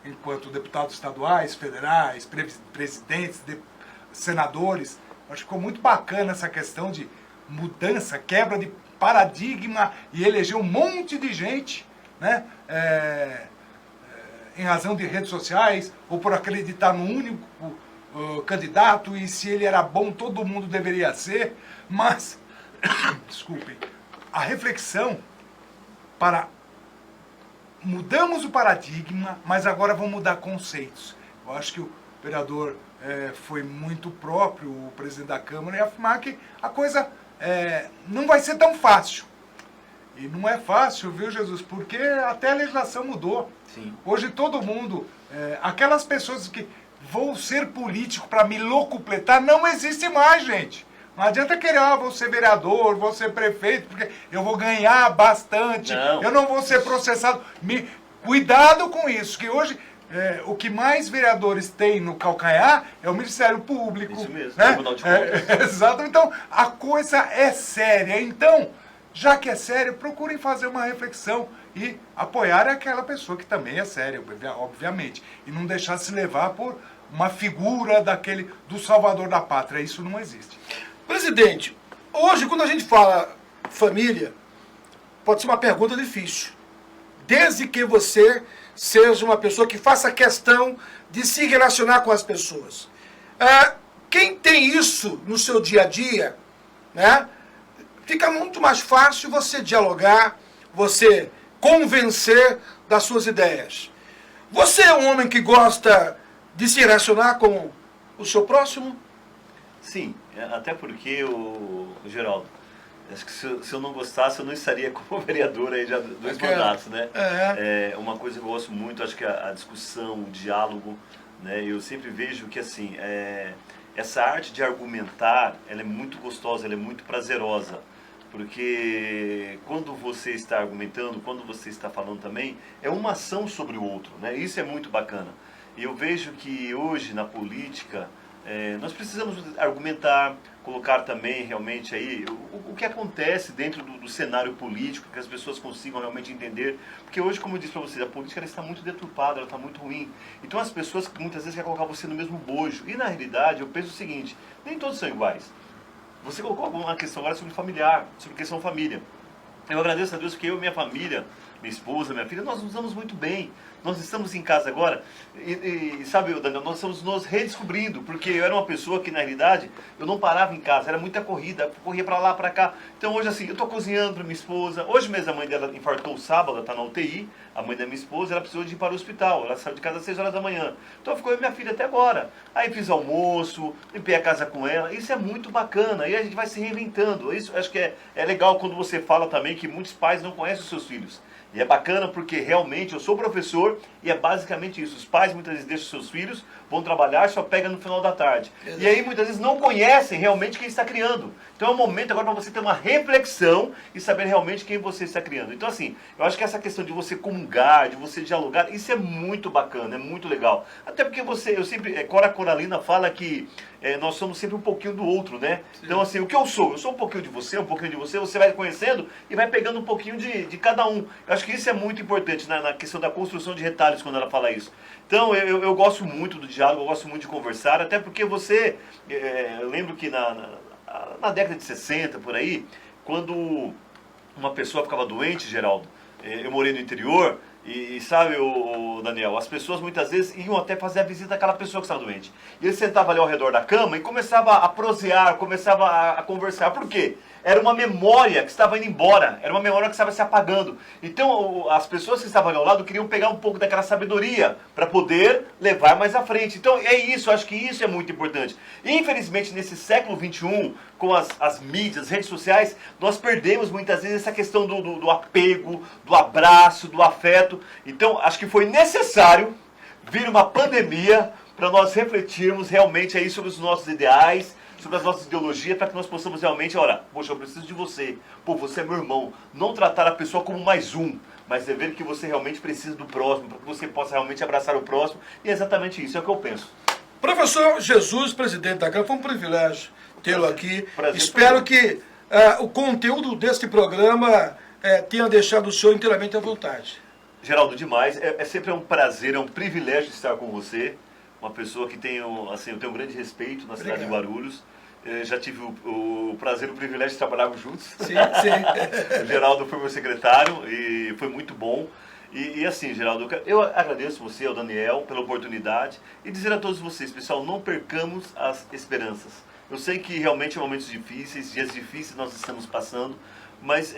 enquanto deputados estaduais, federais, presidentes, senadores. Acho que ficou muito bacana essa questão de mudança, quebra de paradigma e eleger um monte de gente, né? Em razão de redes sociais ou por acreditar no único candidato e se ele era bom todo mundo deveria ser. Mas, desculpem, a reflexão para... Mudamos o paradigma, mas agora vamos mudar conceitos. Eu acho que o vereador foi muito próprio, o presidente da Câmara, e afirmar que a coisa não vai ser tão fácil. E não é fácil, viu, Jesus? Porque até a legislação mudou. Sim. Hoje todo mundo, aquelas pessoas que vão ser político para me locupletar, não existe mais, gente. Não adianta querer, vou ser vereador, vou ser prefeito, porque eu vou ganhar bastante, eu não vou ser processado. Cuidado com isso, que hoje o que mais vereadores têm no calcanhar é o Ministério Público. Isso mesmo, né? Tribunal de Contas. Exato, então a coisa é séria. Então, já que é sério, procurem fazer uma reflexão e apoiar aquela pessoa que também é séria, obviamente. E não deixar se levar por uma figura do salvador da pátria. Isso não existe. Presidente, hoje quando a gente fala família, pode ser uma pergunta difícil. Desde que você seja uma pessoa que faça questão de se relacionar com as pessoas. Quem tem isso no seu dia a dia, né, fica muito mais fácil você dialogar, você convencer das suas ideias. Você é um homem que gosta de se relacionar com o seu próximo? Sim, até porque, Geraldo, Acho que se eu não gostasse, eu não estaria como vereador aí já 2 mandatos, né? É uma coisa que eu gosto muito, acho que a discussão, o diálogo, né? Eu sempre vejo que, assim, essa arte de argumentar, ela é muito gostosa, ela é muito prazerosa. Porque quando você está argumentando, quando você está falando também, é uma ação sobre o outro, né? Isso é muito bacana. E eu vejo que hoje na política, nós precisamos argumentar, colocar também realmente aí o que acontece dentro do cenário político, que as pessoas consigam realmente entender. Porque hoje, como eu disse para vocês, a política ela está muito deturpada, ela está muito ruim. Então as pessoas muitas vezes querem colocar você no mesmo bojo. E na realidade eu penso o seguinte, nem todos são iguais. Você colocou uma questão agora sobre familiar, sobre questão família. Eu agradeço a Deus que eu e minha família, minha esposa, minha filha, nós nos damos muito bem. Nós estamos em casa agora e sabe, Daniel, nós estamos nos redescobrindo, porque eu era uma pessoa que, na realidade, eu não parava em casa, era muita corrida, corria para lá, para cá. Então, hoje, assim, eu estou cozinhando para minha esposa. Hoje mesmo, a mãe dela infartou sábado, ela está na UTI, a mãe da minha esposa, ela precisou de ir para o hospital, ela saiu de casa às 6 horas da manhã. Então, ficou eu e minha filha até agora. Aí, fiz almoço, limpei a casa com ela, isso é muito bacana, e a gente vai se reinventando. Isso, acho que é legal quando você fala também que muitos pais não conhecem os seus filhos. E é bacana porque realmente eu sou professor e é basicamente isso. Os pais muitas vezes deixam seus filhos, vão trabalhar, só pegam no final da tarde. E aí muitas vezes não conhecem realmente quem está criando. Então é um momento agora para você ter uma reflexão e saber realmente quem você está criando. Então assim, eu acho que essa questão de você comungar, de você dialogar, isso é muito bacana, é muito legal. Até porque eu sempre, Cora Coralina fala que nós somos sempre um pouquinho do outro, né? Sim. Então assim, o que eu sou um pouquinho de você, você vai conhecendo e vai pegando um pouquinho de cada um. Eu acho que isso é muito importante na questão da construção de retalhos quando ela fala isso. Então eu gosto muito do diálogo, eu gosto muito de conversar, até porque você, eu lembro que na década de 60, por aí, quando uma pessoa ficava doente, Geraldo, eu morei no interior, e sabe, Daniel, as pessoas muitas vezes iam até fazer a visita daquela pessoa que estava doente. E ele sentava ali ao redor da cama e começava a prosear, começava a conversar. Por quê? Era uma memória que estava indo embora, era uma memória que estava se apagando. Então as pessoas que estavam ali ao lado queriam pegar um pouco daquela sabedoria para poder levar mais à frente. Então é isso, acho que isso é muito importante. Infelizmente nesse século XXI, com as mídias, as redes sociais, nós perdemos muitas vezes essa questão do apego, do abraço, do afeto. Então acho que foi necessário vir uma pandemia para nós refletirmos realmente aí sobre os nossos ideais, sobre as nossas ideologias, para que nós possamos realmente, olha, poxa, eu preciso de você, pô, você é meu irmão. Não tratar a pessoa como mais um, mas é ver que você realmente precisa do próximo, para que você possa realmente abraçar o próximo, e é exatamente isso, é o que eu penso. Professor Jesus, presidente da Câmara, foi um privilégio tê-lo aqui. Prazer. Espero que o conteúdo deste programa tenha deixado o senhor inteiramente à vontade. Geraldo, demais, é sempre um prazer, é um privilégio estar com você. Uma pessoa que eu tenho um grande respeito na cidade de Guarulhos. Já tive o prazer e o privilégio de trabalharmos juntos. Sim, sim. O Geraldo foi meu secretário e foi muito bom. E assim, Geraldo, eu agradeço você, ao Daniel, pela oportunidade e dizer a todos vocês, pessoal, não percamos as esperanças. Eu sei que realmente é momentos difíceis, dias difíceis nós estamos passando, mas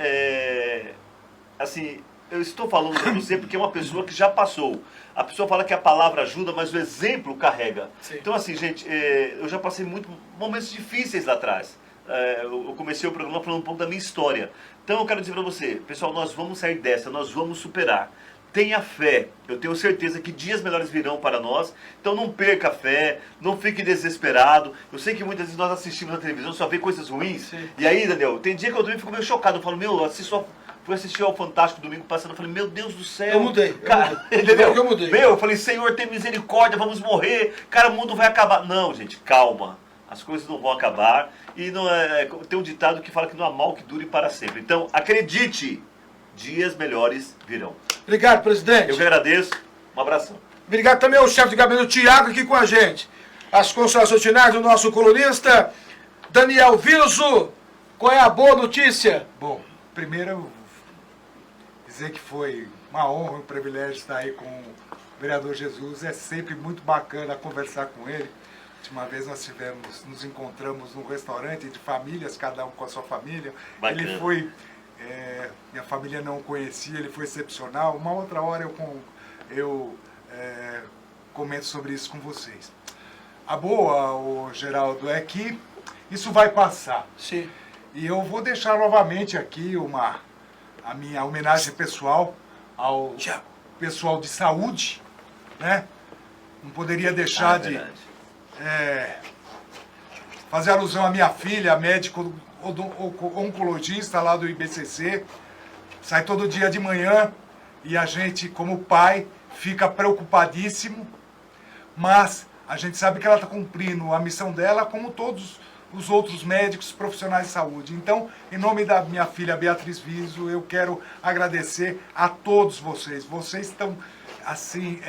assim, eu estou falando para você porque é uma pessoa que já passou. A pessoa fala que a palavra ajuda, mas o exemplo carrega. Sim. Então assim, gente, eu já passei momentos difíceis lá atrás. Eu comecei o programa falando um pouco da minha história. Então eu quero dizer para você, pessoal, nós vamos sair dessa, nós vamos superar. Tenha fé, eu tenho certeza que dias melhores virão para nós. Então não perca a fé, não fique desesperado. Eu sei que muitas vezes nós assistimos na televisão, só vê coisas ruins. Sim. E aí, Daniel, tem dia que eu fico meio chocado. Eu falo, fui assistir ao Fantástico domingo passado, eu falei, meu Deus do céu. Eu mudei. Entendeu? Eu mudei. Eu falei, Senhor, tem misericórdia, vamos morrer. Cara, o mundo vai acabar. Não, gente, calma. As coisas não vão acabar. E tem um ditado que fala que não há mal que dure para sempre. Então, acredite, dias melhores virão. Obrigado, presidente. Eu que agradeço. Um abração. Obrigado também ao chefe de gabinete, Tiago, aqui com a gente. As considerações finais do nosso colunista, Daniel Vilso. Qual é a boa notícia? Bom, primeiro, dizer que foi uma honra, um privilégio estar aí com o vereador Jesus. É sempre muito bacana conversar com ele. A última vez nós nos encontramos num restaurante de famílias, cada um com a sua família. Bacana. Ele foi, minha família não o conhecia, ele foi excepcional. Uma outra hora eu comento sobre isso com vocês. A boa, Geraldo, é que isso vai passar. Sim. E eu vou deixar novamente aqui a minha homenagem pessoal ao pessoal de saúde, né? Não poderia deixar de fazer alusão à minha filha, médico oncologista lá do IBCC. Sai todo dia de manhã e a gente, como pai, fica preocupadíssimo, mas a gente sabe que ela está cumprindo a missão dela como todos os outros médicos profissionais de saúde. Então, em nome da minha filha Beatriz Viso, eu quero agradecer a todos vocês. Vocês estão, assim,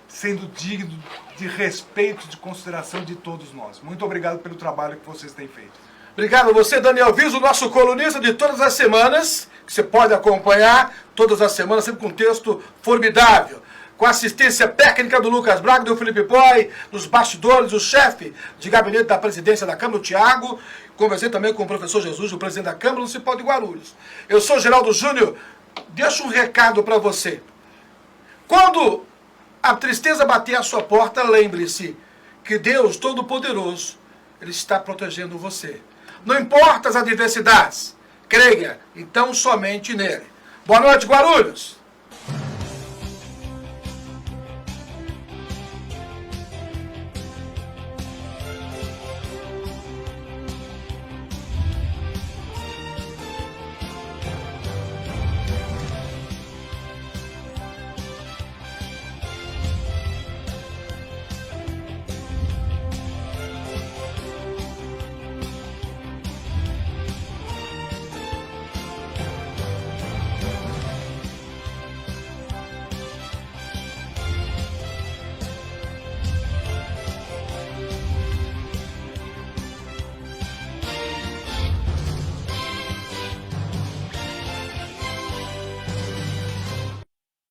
sendo dignos de respeito, de consideração de todos nós. Muito obrigado pelo trabalho que vocês têm feito. Obrigado a você, Daniel Viso, nosso colunista de todas as semanas, que você pode acompanhar todas as semanas, sempre com um texto formidável. Com a assistência técnica do Lucas Braga, do Felipe Poi, nos bastidores, o chefe de gabinete da presidência da Câmara, o Thiago. Conversei também com o professor Jesus, o presidente da Câmara Municipal de Guarulhos. Eu sou Geraldo Júnior, deixo um recado para você. Quando a tristeza bater à sua porta, lembre-se que Deus Todo-Poderoso, Ele está protegendo você. Não importa as adversidades, creia, então somente nele. Boa noite, Guarulhos!